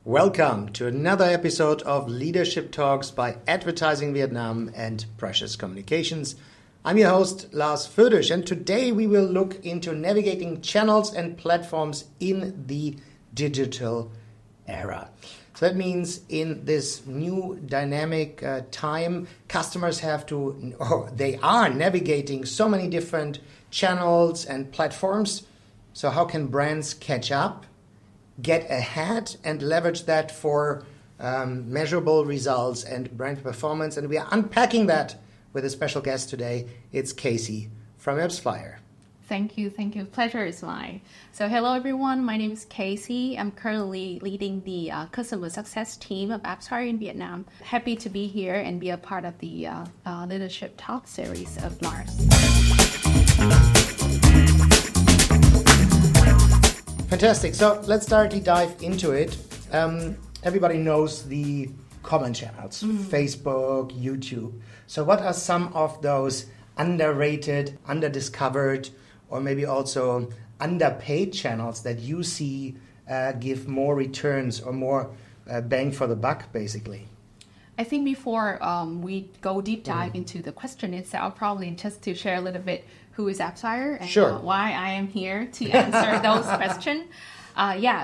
Welcome to another episode of Leadership Talks by Advertising Vietnam and Precious Communications. I'm your host, Lars Födisch, and today we will look into navigating channels and platforms in the digital era. So that means in this new dynamic time, customers they are navigating so many different channels and platforms. So how can brands catch up, get ahead, and leverage that for measurable results and brand performance? And we are unpacking that with a special guest today. It's Casey from AppsFlyer. Thank you. Pleasure is mine. So hello, everyone. My name is Casey. I'm currently leading the customer success team of AppsFlyer in Vietnam. Happy to be here and be a part of the Leadership Talk series of Lars. Fantastic. So let's start to dive into it. Everybody knows the common channels, Facebook, YouTube. So what are some of those underrated, underdiscovered, or maybe also underpaid channels that you see give more returns or more bang for the buck, basically? I think before we go deep dive into the question itself, probably just to share a little bit who is AppsFlyer and why I am here to answer those questions.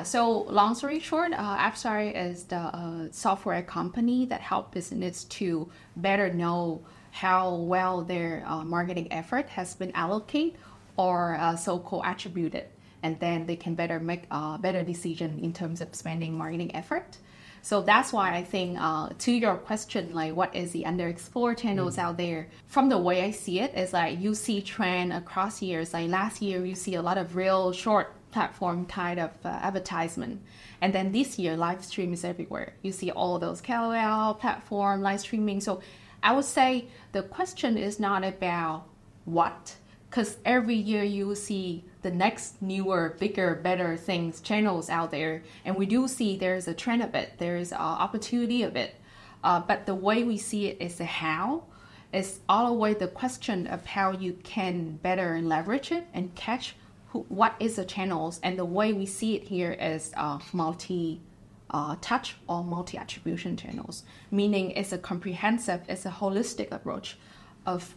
So long story short, AppsFlyer is the software company that helps business to better know how well their marketing effort has been allocated or so-called attributed, and then they can better make a better decision in terms of spending marketing effort. So that's why I think to your question, like what is the underexplored channels out there? From the way I see it, is like you see trend across years. Like last year, you see a lot of real short platform kind of advertisement. And then this year, live stream is everywhere. You see all those KOL platform, live streaming. So I would say the question is not about what, because every year you will see the next newer, bigger, better things, channels out there. And we do see there's a trend of it. There's an opportunity of it. But the way we see it is the how. It's all the way the question of how you can better leverage it and catch what is the channels. And the way we see it here is multi-touch or multi-attribution channels. Meaning it's a comprehensive, it's a holistic approach of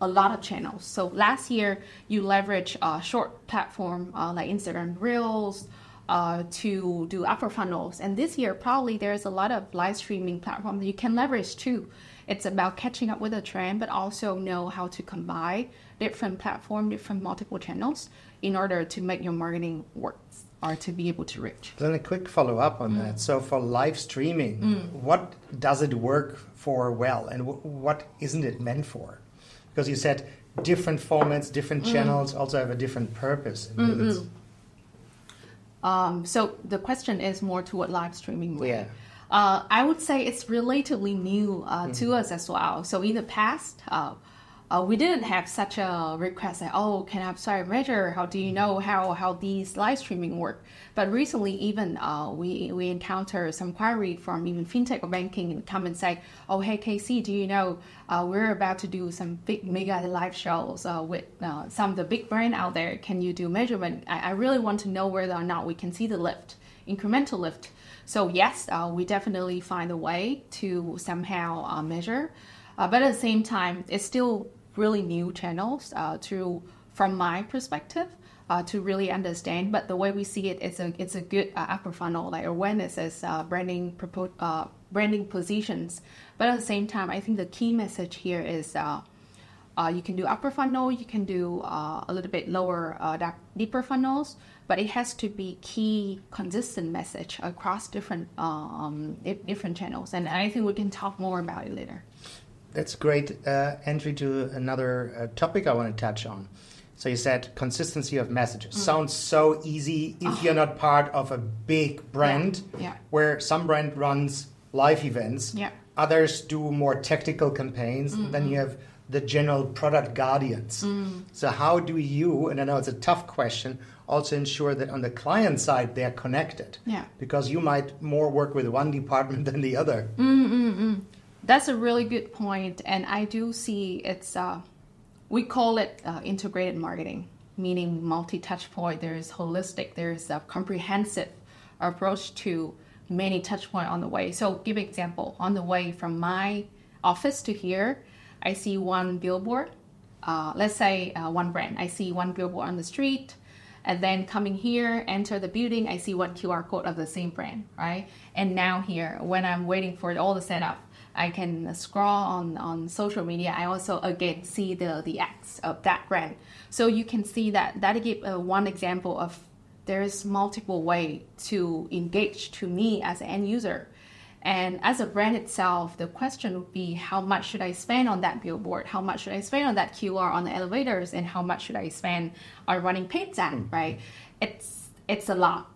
a lot of channels. So last year, you leverage a short platform like Instagram Reels to do upper funnels. And this year, probably there's a lot of live streaming platforms that you can leverage too. It's about catching up with a trend, but also know how to combine different platforms, different multiple channels in order to make your marketing work or to be able to reach. Then a quick follow-up on that. So for live streaming, what does it work for well, and what isn't it meant for? Because you said different formats, different channels also have a different purpose. So the question is more toward live streaming. Yeah. I would say it's relatively new to us as well. So in the past, we didn't have such a request like, can AppsFlyer measure? How do you know how these live streaming work? But recently, even we encounter some query from even fintech or banking and come and say, hey, KC, do you know we're about to do some big mega live shows with some of the big brands out there. Can you do measurement? I really want to know whether or not we can see the lift, incremental lift. So yes, we definitely find a way to somehow measure. But at the same time, it's still really new channels from my perspective to really understand. But the way we see it, it's a good upper funnel, like awareness as branding positions. But at the same time, I think the key message here is you can do upper funnel, you can do a little bit lower, deeper funnels, but it has to be key, consistent message across different channels. And I think we can talk more about it later. That's great entry to another topic I want to touch on. So you said consistency of messages. Sounds so easy if you're not part of a big brand where some brand runs live events, others do more tactical campaigns, and then you have the general product guardians. So how do you, and I know it's a tough question, also ensure that on the client side they're connected? Because you might more work with one department than the other. That's a really good point, and I do see it's, we call it integrated marketing, meaning multi-touch point. There's holistic, there's a comprehensive approach to many touch points on the way. So give an example. On the way from my office to here, I see one billboard. Let's say one brand. I see one billboard on the street. And then coming here, enter the building, I see one QR code of the same brand, right? And now here, when I'm waiting for all the setup, I can scroll on social media. I also, again, see the ads of that brand. So you can see that give one example of there's multiple ways to engage to me as an end user. And as a brand itself, the question would be, how much should I spend on that billboard? How much should I spend on that QR on the elevators? And how much should I spend on running paid ads, right? It's a lot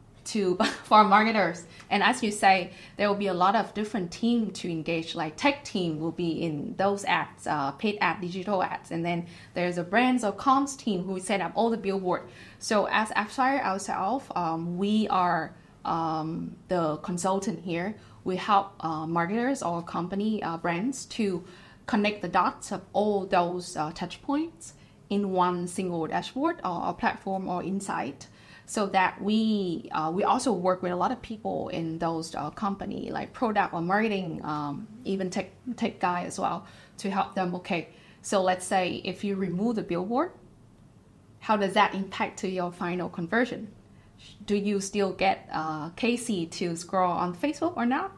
for marketers. And as you say, there will be a lot of different teams to engage, like tech team will be in those ads, paid ad, digital ads. And then there's a brands or comms team who set up all the billboard. So as AppsFlyer ourselves, we are the consultant here. We help marketers or company brands to connect the dots of all those touch points in one single dashboard or platform or insight, so that we also work with a lot of people in those company, like product or marketing, even tech guy as well, to help them. Okay, so let's say if you remove the billboard, how does that impact to your final conversion? Do you still get Casey to scroll on Facebook or not?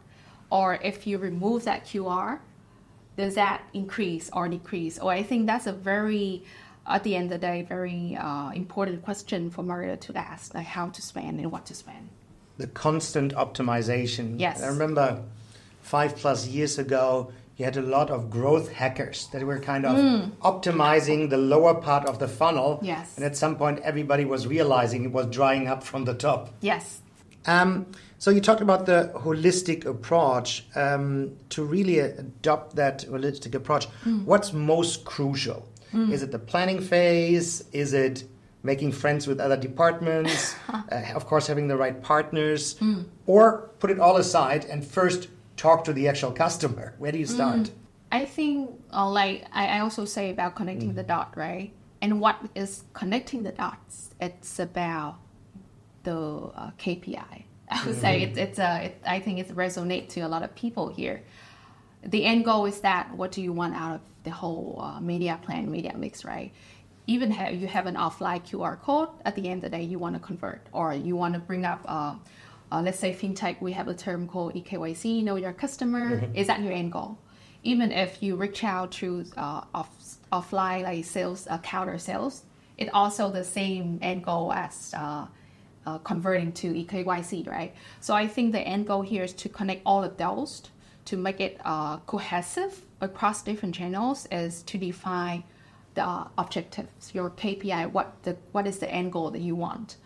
Or if you remove that QR, does that increase or decrease? Or I think that's a very, at the end of the day, very important question for marketer to ask, like how to spend and what to spend. The constant optimization. Yes. I remember 5+ years ago, you had a lot of growth hackers that were kind of optimizing the lower part of the funnel. Yes. And at some point, everybody was realizing it was drying up from the top. Yes. So you talked about the holistic approach. To really adopt that holistic approach, what's most crucial? Is it the planning phase? Is it making friends with other departments? Of course, having the right partners? Or put it all aside and first talk to the actual customer? Where do you start? I think, like I also say about connecting the dot, right? And what is connecting the dots? It's about the KPI. I would say I think it resonates to a lot of people here. The end goal is that what do you want out of the whole media plan, media mix, right? Even if you have an offline QR code, at the end of the day, you want to convert, or you want to bring up, let's say fintech, we have a term called EKYC, know your customer. Is that your end goal? Even if you reach out to offline like sales, counter sales, it also the same end goal as converting to EKYC, right? So I think the end goal here is to connect all of those to make it cohesive across different channels, is to define the objectives, your KPI, what is the end goal that you want.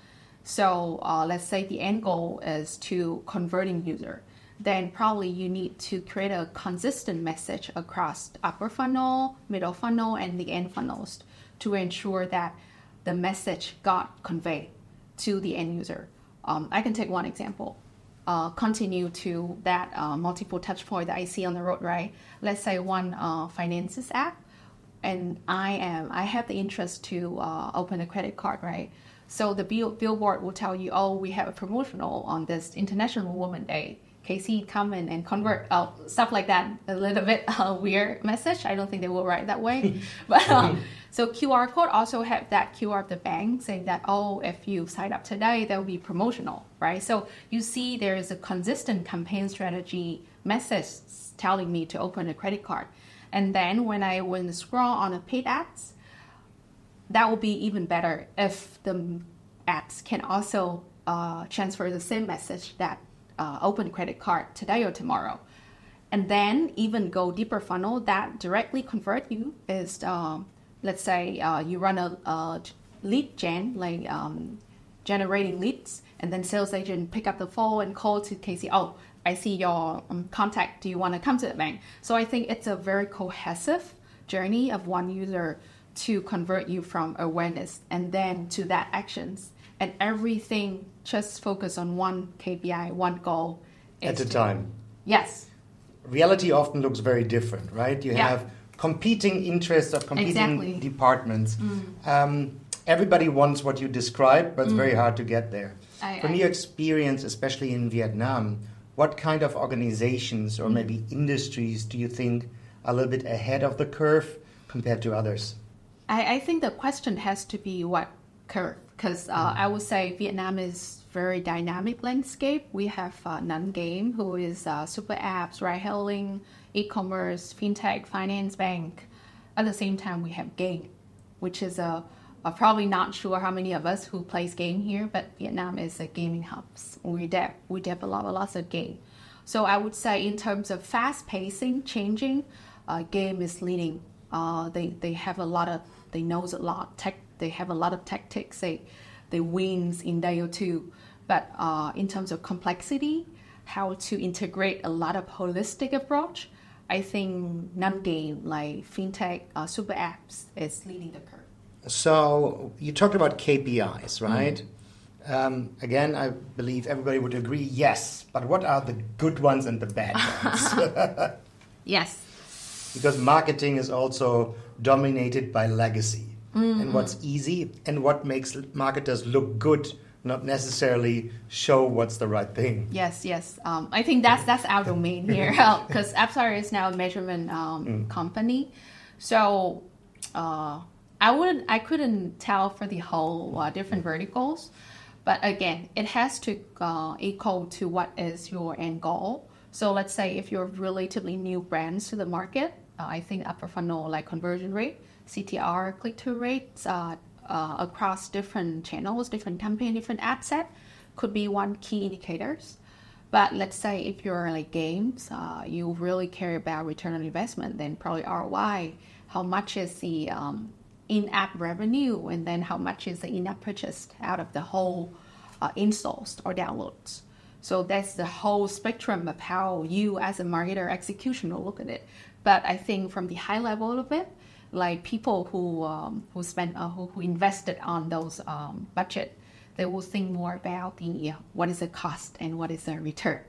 So let's say the end goal is to converting user. Then probably you need to create a consistent message across the upper funnel, middle funnel, and the end funnels to ensure that the message got conveyed to the end user. I can take one example. Continue to that multiple touch point that I see on the road, right? Let's say one finances app, and I have the interest to open a credit card, right? So the billboard will tell you, oh, we have a promotional on this International Women's Day. Casey, come in and convert, stuff like that. A little bit weird message. I don't think they will write that way. But so QR code also have that QR of the bank saying that, oh, if you sign up today, there will be promotional, right? So you see there is a consistent campaign strategy message telling me to open a credit card. And then when I scroll on the paid ads, that will be even better if the ads can also transfer the same message that open credit card today or tomorrow. And then even go deeper funnel that directly convert you is, let's say you run a lead gen, like generating leads, and then sales agent pick up the phone and call to Casey, oh, I see your contact, do you want to come to the bank? So I think it's a very cohesive journey of one user to convert you from awareness and then to that actions. And everything just focus on one KPI, one goal. At a time. Yes. Reality often looks very different, right? You have competing interests of competing departments. Everybody wants what you described, but it's very hard to get there. From your experience, especially in Vietnam, what kind of organizations or maybe industries do you think are a little bit ahead of the curve compared to others? I think the question has to be what curve, because I would say Vietnam is very dynamic landscape. We have non-game, who is super apps, ride-hailing, e-commerce, fintech, finance, bank. At the same time, we have game, which is probably not sure how many of us who plays game here, but Vietnam is a gaming hubs. We develop lots of game. So I would say in terms of fast pacing, changing, game is leading. They have a lot of, they knows a lot tech. They have a lot of tactics. They wins in day or two. But in terms of complexity, how to integrate a lot of holistic approach, I think non-game like fintech, super apps is leading the curve. So you talked about KPIs, right? Again, I believe everybody would agree, yes. But what are the good ones and the bad ones? Yes. Because marketing is also dominated by legacy. And what's easy and what makes marketers look good, not necessarily show what's the right thing. Yes. I think that's our domain here, because AppsFlyer is now a measurement company. So I couldn't tell for the whole different verticals, but again, it has to equal to what is your end goal. So let's say if you're relatively new brands to the market, I think upper funnel like conversion rate, CTR, click-through rates across different channels, different campaign, different ad set could be one key indicators. But let's say if you're like games, you really care about return on investment, then probably ROI, how much is the in-app revenue, and then how much is the in-app purchase out of the whole installs or downloads. So that's the whole spectrum of how you as a marketer execution will look at it. But I think from the high level of it, like people who spend who invested on those budget, they will think more about the what is the cost and what is the return.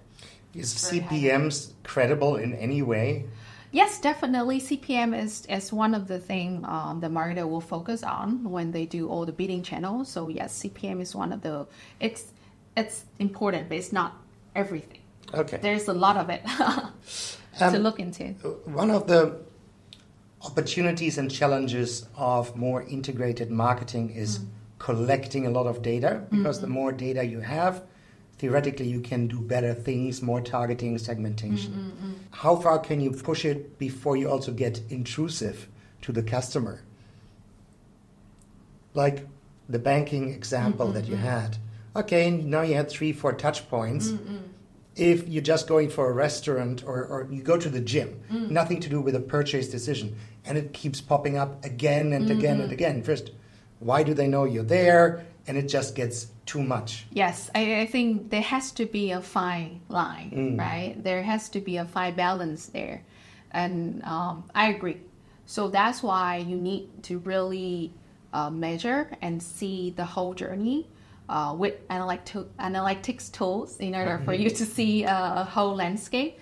Is CPMs credible in any way? Yes, definitely. CPM is one of the things the marketer will focus on when they do all the bidding channels. So yes, CPM is one of the. It's important, but it's not everything. Okay. There's a lot of it to look into. One of the opportunities and challenges of more integrated marketing is collecting a lot of data, because the more data you have, theoretically you can do better things, more targeting, segmentation. How far can you push it before you also get intrusive to the customer? Like the banking example that you had. Okay, now you had 3-4 touch points. If you're just going for a restaurant or you go to the gym, nothing to do with a purchase decision, and it keeps popping up again and again and again. First, why do they know you're there? And it just gets too much. Yes, I think there has to be a fine line, right? There has to be a fine balance there. And I agree. So that's why you need to really measure and see the whole journey with analytics tools in order for you to see a whole landscape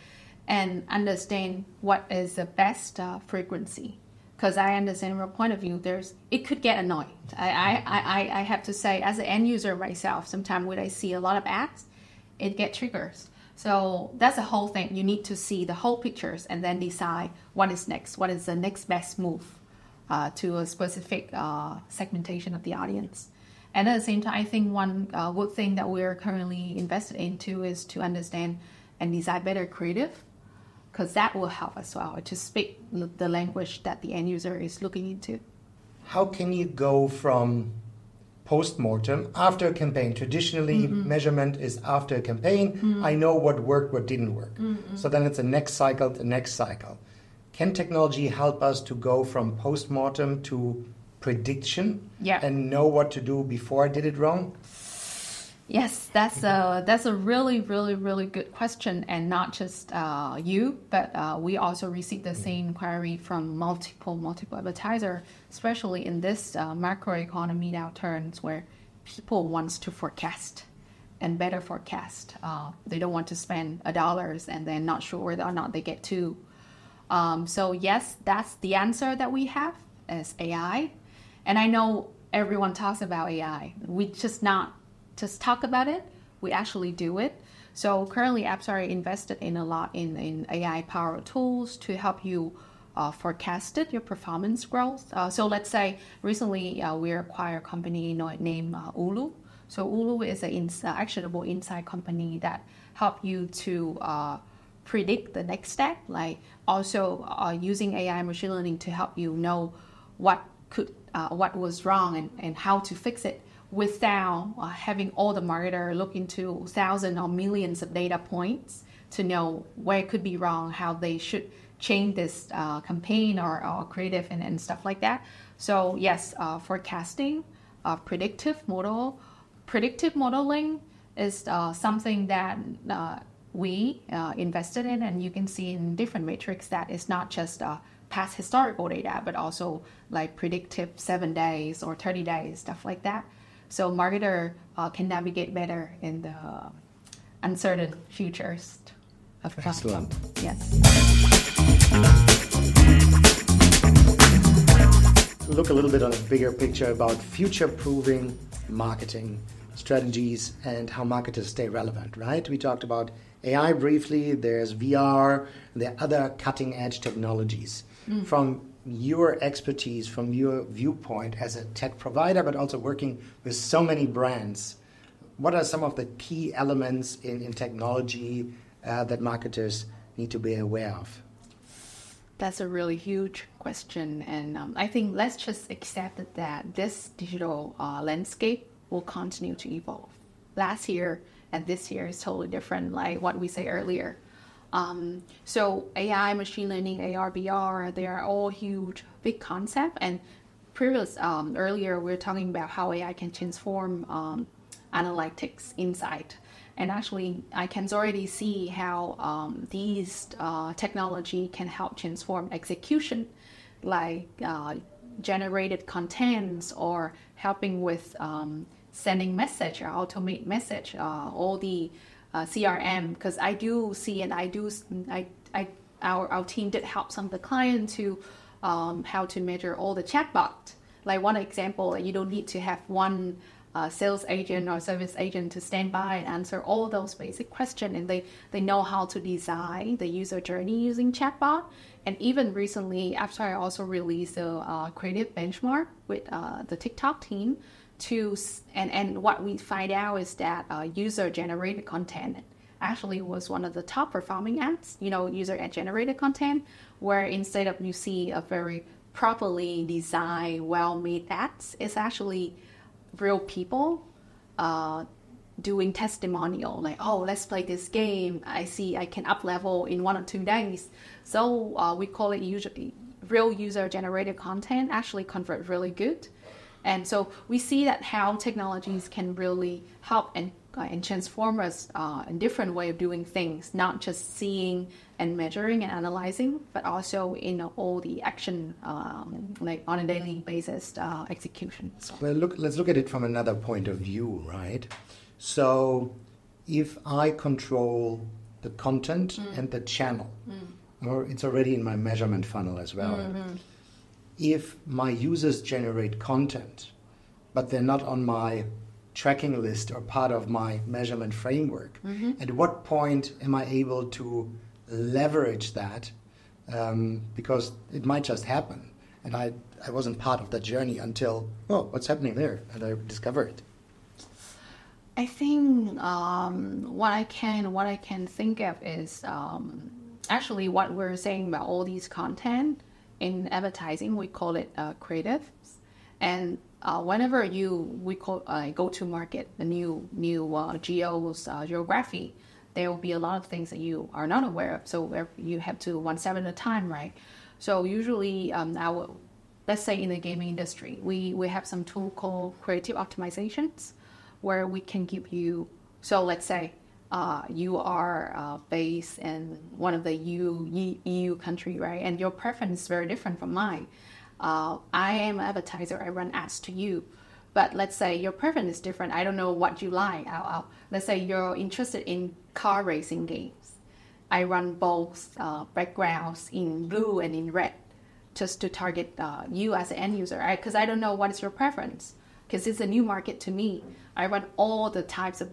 and understand what is the best frequency. Because I understand from a point of view, it could get annoying. I have to say, as an end user myself, sometimes when I see a lot of ads, it gets triggers. So that's the whole thing. You need to see the whole pictures and then decide what is next. What is the next best move to a specific segmentation of the audience. And at the same time, I think one good thing that we're currently invested into is to understand and design better creative, because that will help as well to speak the language that the end user is looking into. How can you go from post-mortem after a campaign? Traditionally, measurement is after a campaign. I know what worked, what didn't work. So then it's the next cycle. Can technology help us to go from post-mortem to prediction and know what to do before I did it wrong? Yes, that's a really, really, really good question, and not just you, but we also received the same inquiry from multiple advertisers, especially in this macroeconomy downturns where people want to forecast and better forecast. They don't want to spend $1 and then not sure whether or not they get $2. So yes, that's the answer that we have as AI, and I know everyone talks about AI. We just talk about it, we actually do it. So currently, AppsFlyer invested in a lot in AI-powered tools to help you forecast your performance growth. So let's say recently we acquired a company named Ulu. So Ulu is an actionable insight company that help you to predict the next step, like also using AI machine learning to help you know what was wrong and how to fix it without having all the marketer look into thousands or millions of data points to know where it could be wrong, how they should change this campaign or creative and stuff like that. So yes, forecasting, predictive modeling is something that we invested in, and you can see in different metrics that it's not just past historical data, but also like predictive 7 days or 30 days, stuff like that. So marketer can navigate better in the uncertain futures of Excellent. Yes. Look a little bit on a bigger picture about future-proofing marketing strategies and how marketers stay relevant, right? We talked about AI briefly, there's VR, there are other cutting-edge technologies. From your expertise, from your viewpoint as a tech provider, but also working with so many brands, what are some of the key elements in technology that marketers need to be aware of? That's a really huge question, and I think let's just accept that this digital landscape will continue to evolve. Last year and this year is totally different, like what we said earlier. So AI, machine learning, AR, VR, they are all huge, big concepts. And earlier we were talking about how AI can transform analytics insight. And actually, I can already see how these technology can help transform execution, like generated contents or helping with sending message or automate message, all the CRM, because I do see and our team did help some of the client to how to measure all the chatbot. Like one example, you don't need to have one sales agent or service agent to stand by and answer all those basic questions, and they know how to design the user journey using chatbot. And even recently, AppsFlyer also released a creative benchmark with the TikTok team and what we find out is that user-generated content actually was one of the top performing ads, user-generated content, where instead of you see a very properly designed, well-made ads, it's actually real people doing testimonial, like, oh, let's play this game. I see I can up level in 1 or 2 days. So we call it real user-generated content actually convert really good. And so we see that how technologies can really help and transform us in different way of doing things, not just seeing and measuring and analyzing, but also in all the action, like on a daily basis execution. Well, let's look at it from another point of view, right? So if I control the content and the channel, or it's already in my measurement funnel as well. If my users generate content, but they're not on my tracking list or part of my measurement framework, at what point am I able to leverage that? Because it might just happen. And I wasn't part of that journey until, what's happening there? And I discover it. I think what I can think of is actually what we're saying about all these content. In advertising, we call it creatives, and whenever we go to market a new geography, there will be a lot of things that you are not aware of. So you have to one step at a time, right? So usually, let's say in the gaming industry, we have some tool called creative optimizations, where we can give you. So let's say you are based in one of the EU country, right? And your preference is very different from mine. I am an advertiser. I run ads to you. But let's say your preference is different. I don't know what you like. Let's say you're interested in car racing games. I run both backgrounds in blue and in red just to target you as an end user, right? Because I don't know what is your preference. because it's a new market to me. I run all the types of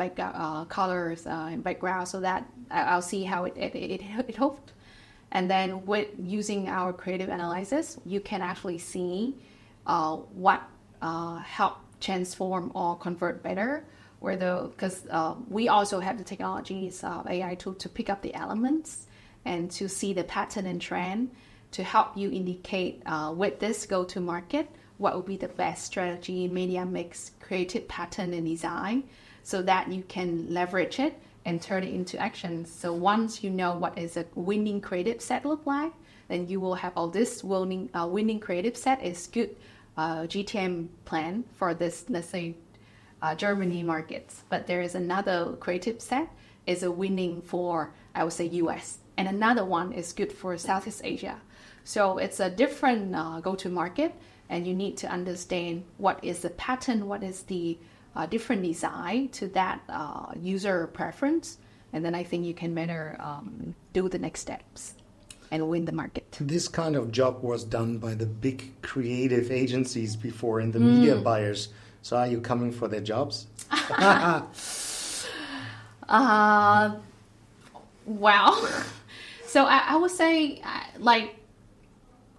colors and background so that I'll see how it hooked. And then with using our creative analysis, you can actually see what help transform or convert better. Because we also have the technologies AI tool to pick up the elements and to see the pattern and trend to help you indicate with this go-to-market, what would be the best strategy, media mix, creative pattern and design, so that you can leverage it and turn it into action. So once you know what is a winning creative set look like, then you will have all this winning creative set is good GTM plan for this, let's say, Germany markets. But there is another creative set is a winning for, I would say, US. And another one is good for Southeast Asia. So it's a different go-to-market, and you need to understand what is the pattern, what is the different design to that user preference. And then I think you can better do the next steps and win the market. This kind of job was done by the big creative agencies before and the media buyers. So are you coming for their jobs? Wow. So I would say,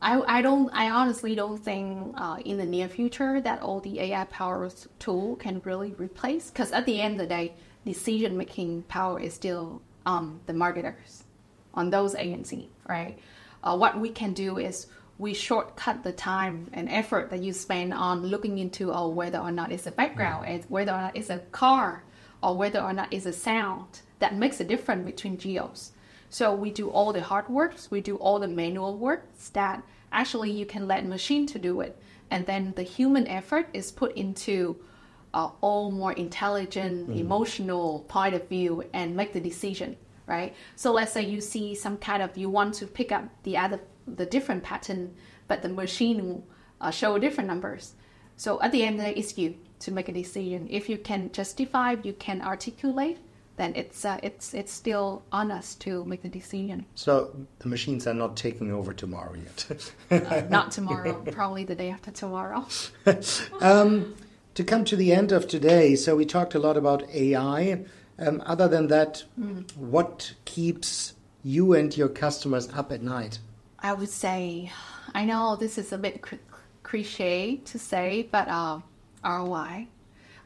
I honestly don't think in the near future that all the AI powered tool can really replace, because at the end of the day, decision making power is still the marketers, on those agencies, right? What we can do is we shortcut the time and effort that you spend on looking into whether or not it's a background, and whether or not it's a car, or whether or not it's a sound that makes a difference between geos. So we do all the hard works, we do all the manual works that actually you can let machine to do it. And then the human effort is put into all more intelligent, emotional point of view and make the decision, right? So let's say you see some kind of, you want to pick up the different pattern, but the machine will show different numbers. So at the end of the day, it's you to make a decision. If you can justify, you can articulate, then it's still on us to make the decision. So the machines are not taking over tomorrow yet? Not tomorrow, probably the day after tomorrow. To come to the end of today, so we talked a lot about AI. Other than that, what keeps you and your customers up at night? I would say, I know this is a bit cliche to say, but ROI.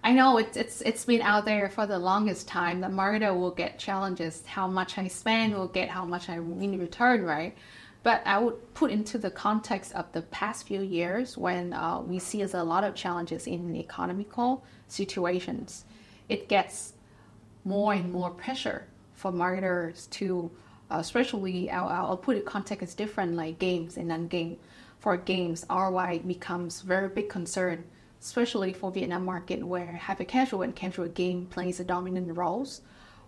I know it's been out there for the longest time. The marketer will get challenges. How much I spend will get how much I in return, right? But I would put into the context of the past few years when we see a lot of challenges in the economical situations. It gets more and more pressure for marketers to, especially, I'll put it context is different, like games and non-game. For games, ROI becomes very big concern, especially for Vietnam market where hyper-casual and casual game plays a dominant roles.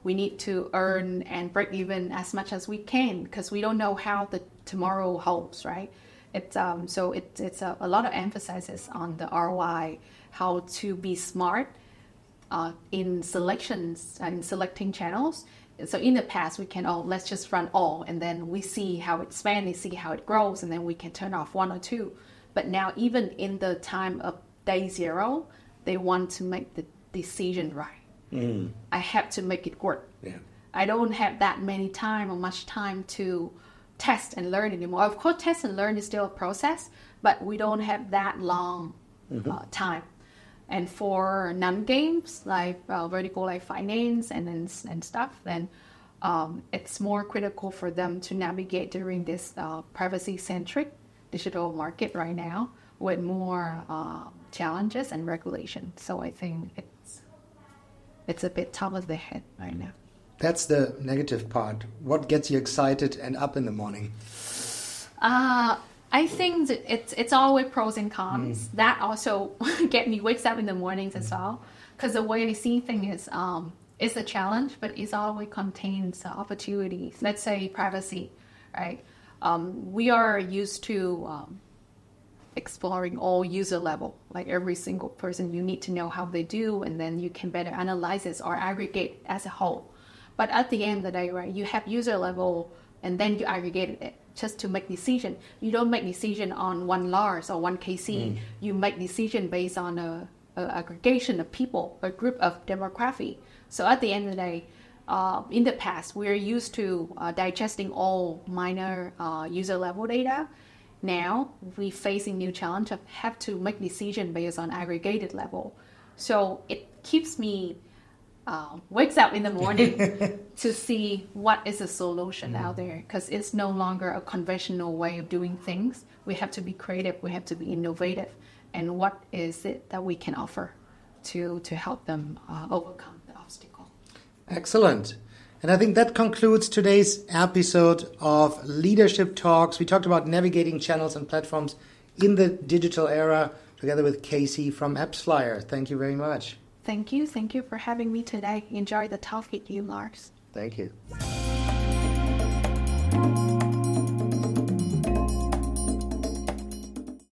We need to earn and break even as much as we can because we don't know how the tomorrow holds, right? It's a lot of emphasis on the ROI, how to be smart in selections and selecting channels. So in the past, we can, let's just run all, and then we see how it expands, we see how it grows, and then we can turn off one or two. But now, even in the time of day zero, they want to make the decision right. I have to make it work. Yeah. I don't have that many time or much time to test and learn anymore. Of course, test and learn is still a process, but we don't have that long time. And for non-games like vertical, like finance and stuff, then it's more critical for them to navigate during this privacy-centric digital market right now with more challenges and regulation. So I think it's a bit top of the head right now. That's the negative part. What gets you excited and up in the morning? I think that it's always pros and cons. That also wakes up in the mornings as well. Because the way I see things is, it's a challenge, but it always contains opportunities. Let's say privacy, right? We are used to exploring all user level, like every single person, you need to know how they do, and then you can better analyze it or aggregate as a whole. But at the end of the day, right, you have user level, and then you aggregate it just to make decision. You don't make decision on one LARS or one KC. You make decision based on a an aggregation of people, a group of demography. So at the end of the day, in the past, we're used to digesting all minor user level data. Now, we're facing new challenge of have to make decision based on aggregated level. So it keeps me wakes up in the morning to see what is the solution out there, because it's no longer a conventional way of doing things. We have to be creative, we have to be innovative, and what is it that we can offer to help them overcome the obstacle. Excellent. And I think that concludes today's episode of Leadership Talks. We talked about navigating channels and platforms in the digital era together with Casey from AppsFlyer. Thank you very much. Thank you. Thank you for having me today. Enjoy the talk with you, Lars. Thank you.